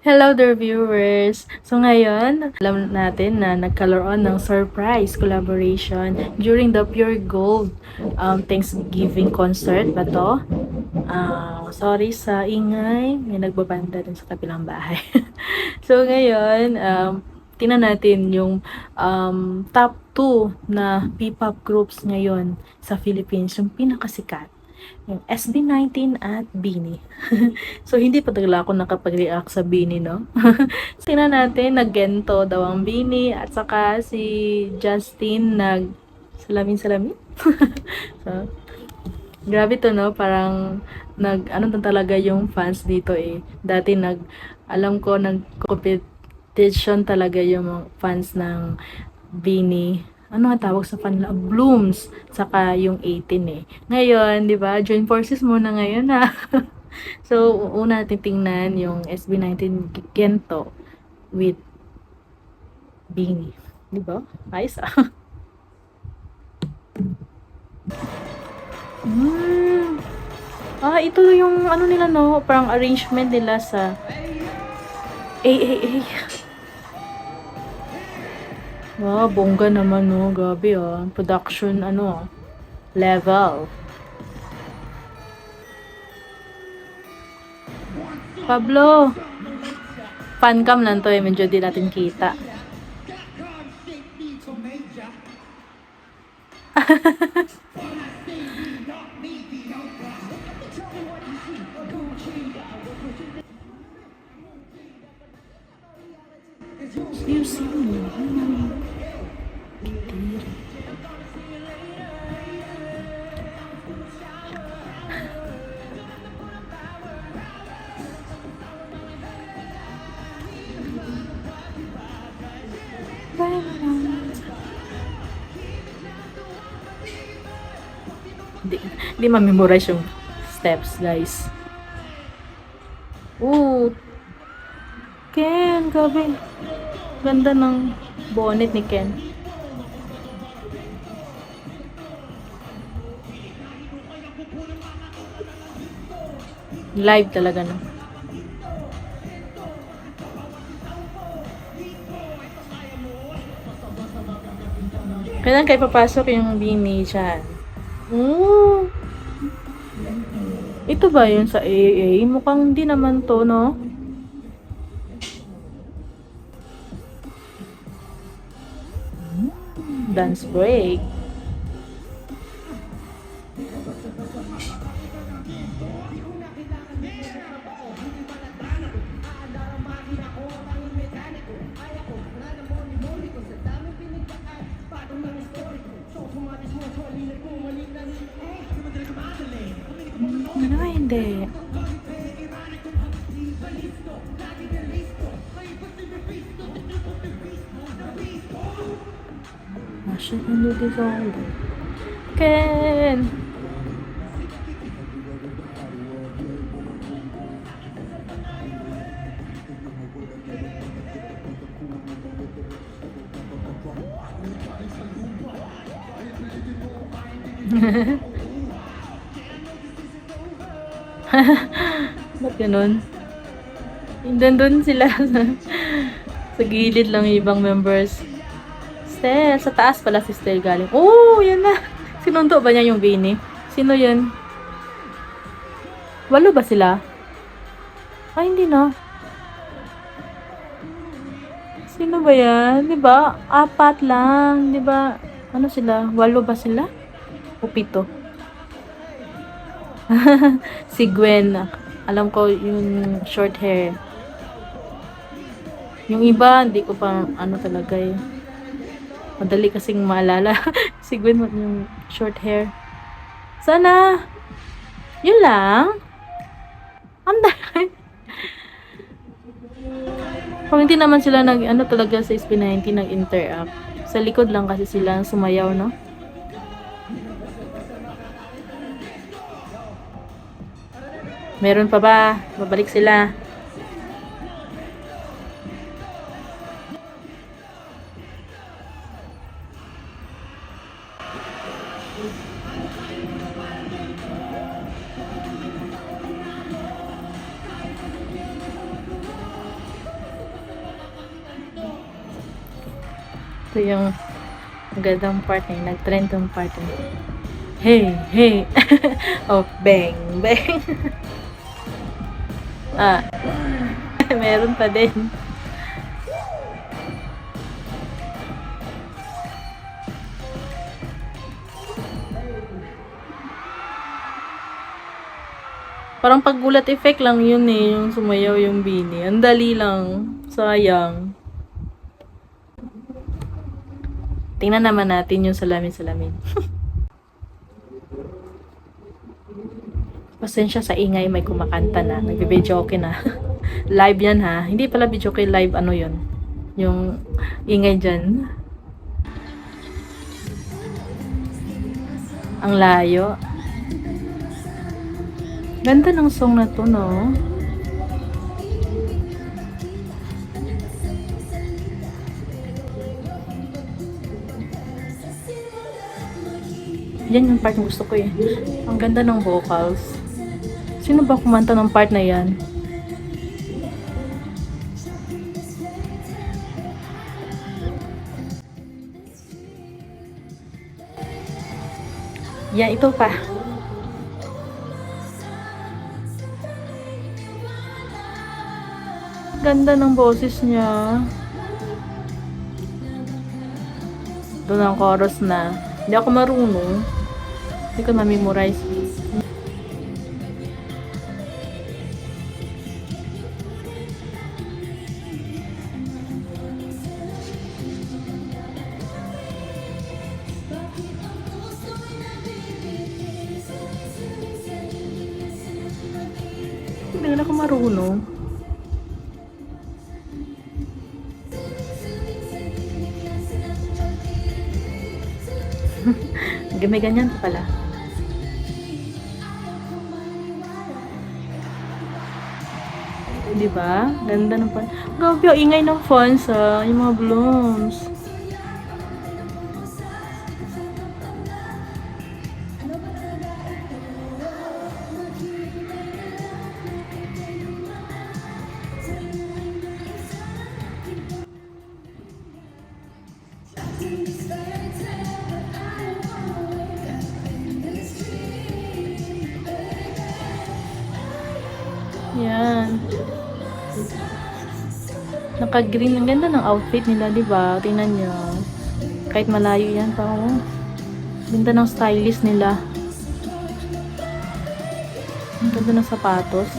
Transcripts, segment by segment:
Hello there viewers! So ngayon, alam natin na nagkaroon ng surprise collaboration during the Pure Gold Thanksgiving concert ba to? Sorry sa ingay, may nagbabanda dun sa kabilang bahay. So ngayon, tingnan natin yung top 2 na P-pop groups ngayon sa Philippines, yung pinakasikat. Yung SB19 at BINI. So, hindi pa talaga ako nakapag-react sa BINI, no? Tingnan natin, nag-gento daw ang BINI at saka si Justin salamin-salamin. So, grabe to, no? Parang ano na talaga yung fans dito eh. Dati alam ko, nag-competition talaga yung mga fans ng BINI. Ano nga tawag sa fan nila? Blooms. Saka yung 18 eh. Ngayon, di ba? Join forces muna ngayon ha. So, una natin tingnan yung SB19 Gento with BINI. Di ba? Ayos ah. Ito yung ano nila no, parang arrangement nila sa Wow, bongga naman no, gabi production level. Pablo, fan cam lang to eh, medyo di natin kita. Hindi ma-memorize yung steps, guys. Ken, gabi. Ganda ng bonnet ni Ken. Live talaga no. Kailan kayo papasok yung BINI dyan? Ito ba yun sa AA? Mukhang hindi naman to, no? Dance break. Ano hindi? Masya hindi dissolve. Ken! Ba't ganun? Doon sila sa gilid lang yung ibang members. Stel, sa taas pala si Stel galing. Yan na. Sinundo ba niya yung BINI? Sino yun? 8 ba sila? Hindi na. Sino ba yan? Diba? 4 lang. Diba? Ano sila? 8 ba sila? O 7? Si Gwen. Alam ko yung short hair. Yung iba, hindi ko pa talaga eh. Madali kasing maalala. Si Gwen yung short hair. Sana. Yun lang. Anday. Kung hindi naman sila talaga sa SB19 nag-interact. Sa likod lang kasi sila sumayaw, no? Meron pa ba? Babalik sila. Ito yung magandang part eh. Nag-trend yung part eh. Hey, hey. Oh, bang, bang. Ah, meron pa din. Parang paggulat effect lang yun eh, yung sumayaw yung bini. Ang dali lang. Sayang. Tingnan naman natin yung salamin-salamin. Pasensya sa ingay, may kumakanta na. Nagbe-video okay na. Live yan ha. Hindi pala video okay, live ano yun. Yung ingay dyan. Ang layo. Ganda ng song na to, no? Yan yung part na gusto ko eh. Ang ganda ng vocals. Sino ba kumanta ng part na yan? Yan, ito pa. Ganda ng boses niya. Doon ang chorus na. Hindi ako marunong. Hindi ko ma-memorize. Hindi na ako marunong. May ganyan pa pala. Diba? Ganda ng font. Grabe, ang ingay ng fonts ah. Yung mga blooms. Yan. Naka-green. Ang ganda ng outfit nila, diba? Tingnan nyo. Kahit malayo yan pa, oh. Ganda ng stylist nila. Ang ganda ng sapatos.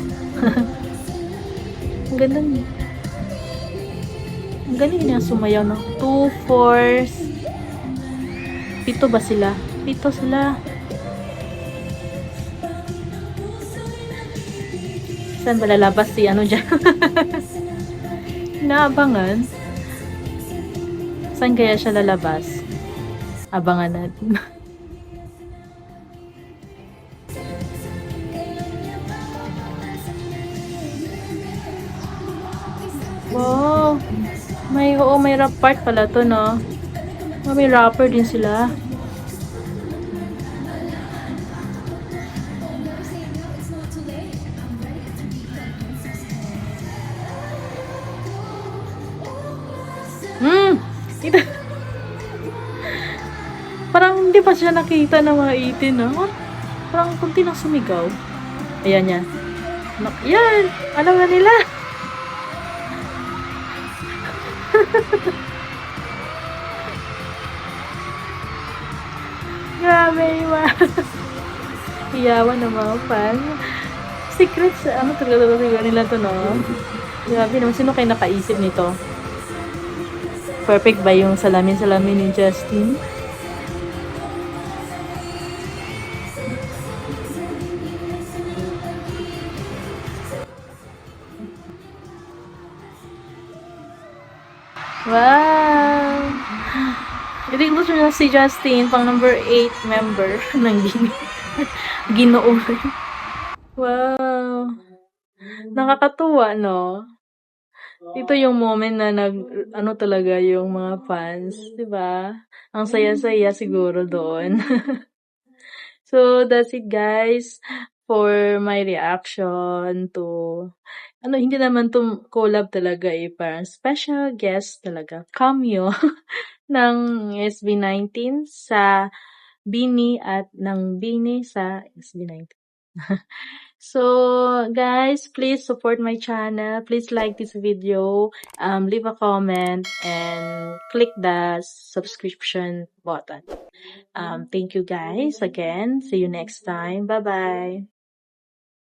Ang ganda niya. Ang galing niya sumayaw, no? 2, 4, 7 ba sila? 7 sila. Saan ba lalabas si ano dyan? Inaabangan. Saan kaya siya lalabas? Abangan natin. Wow! May rap part pala to, no? Oh, may rapper din sila. Ito. Parang hindi pa siya nakita ng mga 18, no? Parang kunti lang sumigaw. Ayan yan. Yan! Alam na nila. Grabe, iwa. Iyawan ng mga fan. Secrets, ano talaga nila to, no? Grabe naman, sino kayo nakaisip nito? Perfect ba yung salamin-salamin ni Justin? Wow! I-think gusto nyo si Justin, pang number 8 member ng Ginoo. Wow! Nakakatuwa, no? Ito yung moment na ano talaga yung mga fans, 'di ba? Ang saya-saya siguro doon. So, that's it guys for my reaction to hindi naman to collab talaga eh, parang special guest talaga, cameo ng SB19 sa Bini at ng Bini sa SB19. So, guys, please support my channel. Please like this video, leave a comment, and click the subscription button. Thank you guys again. See you next time. Bye-bye.